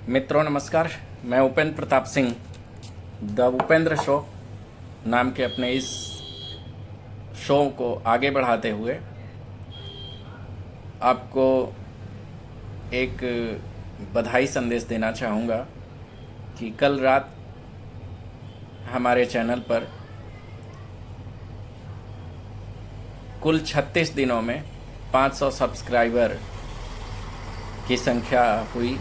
मित्रों नमस्कार। मैं उपेंद्र प्रताप सिंह द उपेंद्र शो नाम के अपने इस शो को आगे बढ़ाते हुए आपको एक बधाई संदेश देना चाहूँगा कि कल रात हमारे चैनल पर कुल 36 दिनों में 500 सब्सक्राइबर की संख्या हुई।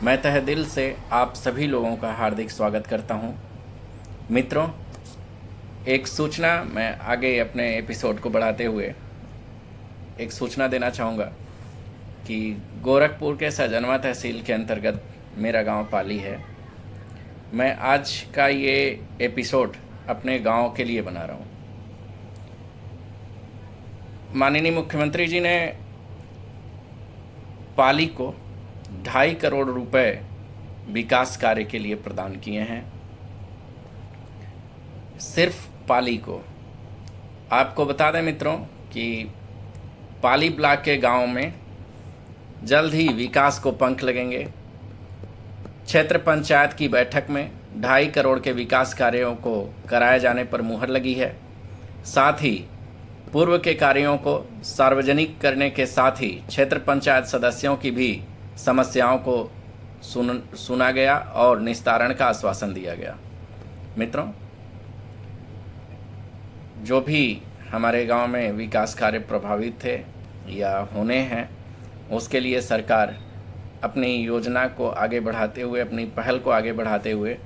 मैं तहे दिल से आप सभी लोगों का हार्दिक स्वागत करता हूं। मित्रों, एक सूचना मैं आगे अपने एपिसोड को बढ़ाते हुए एक सूचना देना चाहूँगा कि गोरखपुर के सजनवा तहसील के अंतर्गत मेरा गांव पाली है। मैं आज का ये एपिसोड अपने गांव के लिए बना रहा हूँ। माननीय मुख्यमंत्री जी ने पाली को 2.5 करोड़ रुपए विकास कार्य के लिए प्रदान किए हैं। सिर्फ पाली को। आपको बता दें मित्रों कि पाली ब्लॉक के गांव में जल्द ही विकास को पंख लगेंगे। क्षेत्र पंचायत की बैठक में 2.5 करोड़ के विकास कार्यों को कराए जाने पर मुहर लगी है। साथ ही पूर्व के कार्यों को सार्वजनिक करने के साथ ही क्षेत्र पंचायत सदस्यों की भी समस्याओं को सुना गया और निस्तारण का आश्वासन दिया गया। मित्रों, जो भी हमारे गांव में विकास कार्य प्रभावित थे या होने हैं, उसके लिए सरकार अपनी योजना को आगे बढ़ाते हुए, अपनी पहल को आगे बढ़ाते हुए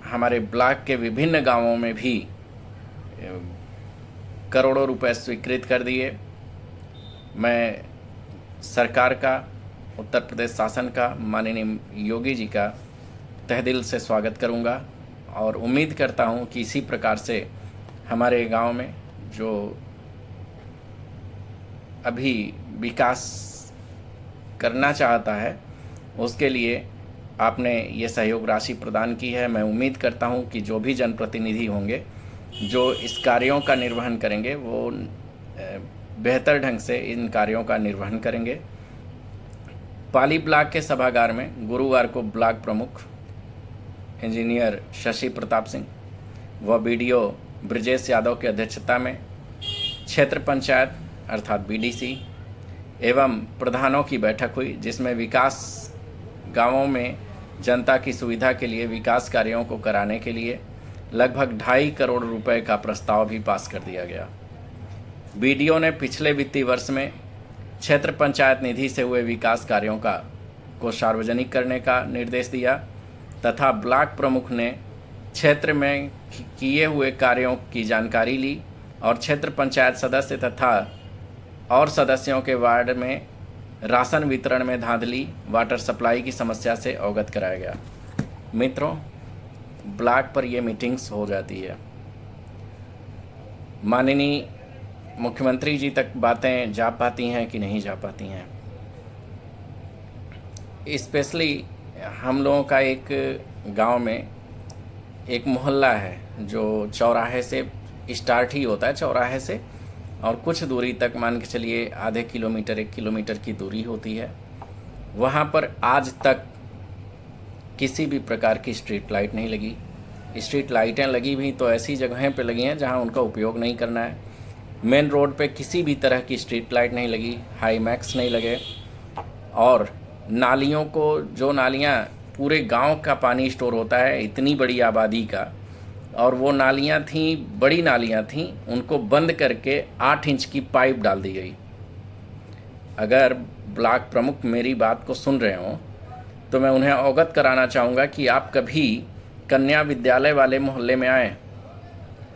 हमारे ब्लॉक के विभिन्न गांवों में भी करोड़ों रुपए स्वीकृत कर दिए। मैं सरकार का, उत्तर प्रदेश शासन का, माननीय योगी जी का तहे दिल से स्वागत करूंगा और उम्मीद करता हूं कि इसी प्रकार से हमारे गांव में जो अभी विकास करना चाहता है उसके लिए आपने ये सहयोग राशि प्रदान की है। मैं उम्मीद करता हूं कि जो भी जनप्रतिनिधि होंगे जो इस कार्यों का निर्वहन करेंगे वो बेहतर ढंग से इन कार्यों का निर्वहन करेंगे। पाली ब्लॉक के सभागार में गुरुवार को ब्लॉक प्रमुख इंजीनियर शशि प्रताप सिंह व बीडीओ ब्रजेश यादव की अध्यक्षता में क्षेत्र पंचायत अर्थात बीडीसी एवं प्रधानों की बैठक हुई, जिसमें विकास गांवों में जनता की सुविधा के लिए विकास कार्यों को कराने के लिए लगभग 2.5 करोड़ रुपए का प्रस्ताव भी पास कर दिया गया। बीडीओ ने पिछले वित्तीय वर्ष में क्षेत्र पंचायत निधि से हुए विकास कार्यों को सार्वजनिक करने का निर्देश दिया तथा ब्लॉक प्रमुख ने क्षेत्र में किए हुए कार्यों की जानकारी ली और क्षेत्र पंचायत सदस्य तथा और सदस्यों के वार्ड में राशन वितरण में धांधली, वाटर सप्लाई की समस्या से अवगत कराया गया। मित्रों, ब्लॉक पर ये मीटिंग्स हो जाती है, माननीय मुख्यमंत्री जी तक बातें जा पाती हैं कि नहीं जा पाती हैं। स्पेशली हम लोगों का एक गांव में एक मोहल्ला है जो चौराहे से स्टार्ट ही होता है, चौराहे से और कुछ दूरी तक, मान के चलिए आधे किलोमीटर 1 किलोमीटर की दूरी होती है। वहाँ पर आज तक किसी भी प्रकार की स्ट्रीट लाइट नहीं लगी। स्ट्रीट लाइटें लगी भी तो ऐसी जगहें पे लगी हैं जहाँ उनका उपयोग नहीं करना है। मेन रोड पे किसी भी तरह की स्ट्रीट लाइट नहीं लगी, हाई मैक्स नहीं लगे और नालियों को, जो नालियाँ पूरे गांव का पानी स्टोर होता है इतनी बड़ी आबादी का, और वो नालियाँ थीं, बड़ी नालियाँ थीं, उनको बंद करके 8 इंच की पाइप डाल दी गई। अगर ब्लॉक प्रमुख मेरी बात को सुन रहे हों तो मैं उन्हें अवगत कराना चाहूँगा कि आप कभी कन्या विद्यालय वाले मोहल्ले में आएँ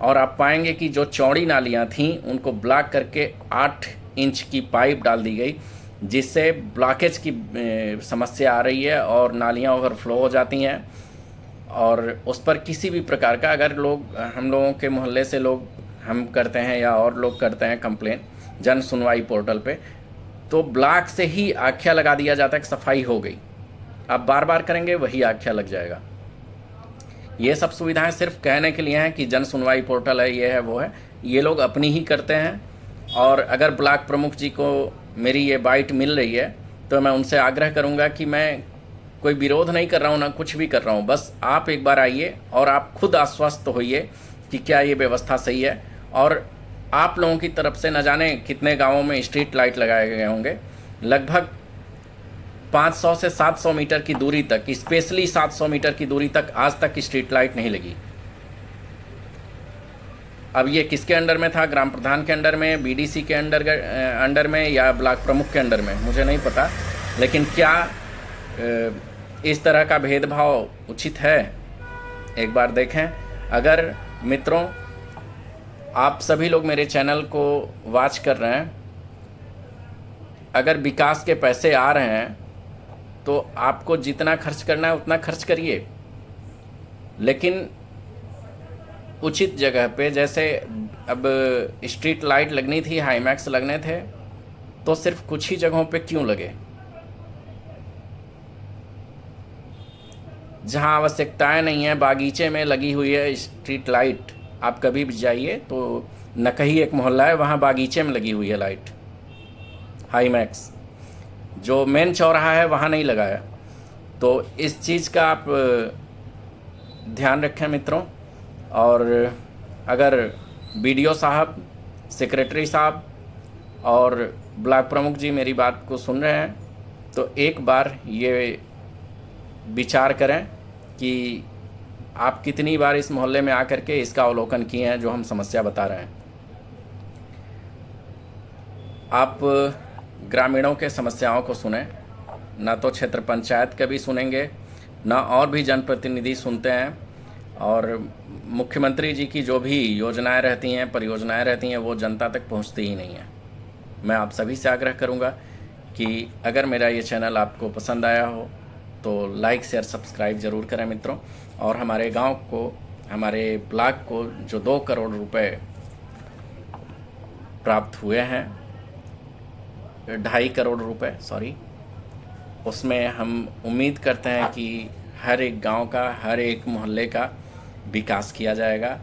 और आप पाएंगे कि जो चौड़ी नालियाँ थीं उनको ब्लॉक करके 8 इंच की पाइप डाल दी गई, जिससे ब्लॉकेज की समस्या आ रही है और नालियाँ ओवरफ्लो हो जाती हैं। और उस पर किसी भी प्रकार का, अगर लोग, हम लोगों के मोहल्ले से लोग, हम करते हैं या और लोग करते हैं कंप्लेन जन सुनवाई पोर्टल पे, तो ब्लॉक से ही आख्या लगा दिया जाता है कि सफाई हो गई। आप बार बार करेंगे वही आख्या लग जाएगा। ये सब सुविधाएं सिर्फ कहने के लिए हैं कि जन सुनवाई पोर्टल है, ये है, वो है। ये लोग अपनी ही करते हैं और अगर ब्लॉक प्रमुख जी को मेरी ये बाइट मिल रही है तो मैं उनसे आग्रह करूंगा कि मैं कोई विरोध नहीं कर रहा हूँ, ना कुछ भी कर रहा हूँ, बस आप एक बार आइए और आप खुद आश्वस्त होइए कि क्या ये व्यवस्था सही है। और आप लोगों की तरफ से न जाने कितने गांवों में स्ट्रीट लाइट लगाए गए होंगे, लगभग 500 से 700 मीटर की दूरी तक, स्पेशली 700 मीटर की दूरी तक आज तक स्ट्रीट लाइट नहीं लगी। अब ये किसके अंडर में था, ग्राम प्रधान के अंडर में, बीडीसी के अंडर में या ब्लॉक प्रमुख के अंडर में, मुझे नहीं पता। लेकिन क्या इस तरह का भेदभाव उचित है? एक बार देखें। अगर मित्रों आप सभी लोग मेरे चैनल को वॉच कर रहे हैं, अगर विकास के पैसे आ रहे हैं तो आपको जितना खर्च करना है उतना खर्च करिए, लेकिन उचित जगह पे। जैसे अब स्ट्रीट लाइट लगनी थी, हाईमैक्स लगने थे, तो सिर्फ कुछ ही जगहों पे क्यों लगे? जहाँ आवश्यकताएं नहीं है, बागीचे में लगी हुई है स्ट्रीट लाइट। आप कभी भी जाइए तो नकही एक मोहल्ला है, वहाँ बागीचे में लगी हुई है लाइट हाईमैक्स। जो मेन चौराहा है वहाँ नहीं लगा है। तो इस चीज़ का आप ध्यान रखें मित्रों। और अगर बीडीओ साहब, सेक्रेटरी साहब और ब्लॉक प्रमुख जी मेरी बात को सुन रहे हैं तो एक बार ये विचार करें कि आप कितनी बार इस मोहल्ले में आकर के इसका अवलोकन किए हैं जो हम समस्या बता रहे हैं। आप ग्रामीणों के समस्याओं को सुने, ना तो क्षेत्र पंचायत का भी सुनेंगे, ना और भी जनप्रतिनिधि सुनते हैं। और मुख्यमंत्री जी की जो भी योजनाएं रहती हैं, परियोजनाएं रहती हैं, वो जनता तक पहुंचती ही नहीं है। मैं आप सभी से आग्रह करूंगा कि अगर मेरा ये चैनल आपको पसंद आया हो तो लाइक, शेयर, सब्सक्राइब ज़रूर करें मित्रों। और हमारे गांव को, हमारे ब्लॉक को जो 2 करोड़ रुपए प्राप्त हुए हैं, 2.5 करोड़ रुपए, सॉरी, उसमें हम उम्मीद करते हैं कि हर एक गांव का, हर एक मोहल्ले का विकास किया जाएगा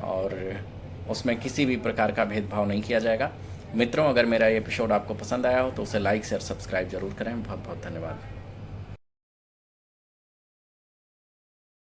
और उसमें किसी भी प्रकार का भेदभाव नहीं किया जाएगा। मित्रों अगर मेरा ये एपिसोड आपको पसंद आया हो तो उसे लाइक, शेयर, सब्सक्राइब ज़रूर करें। बहुत बहुत धन्यवाद।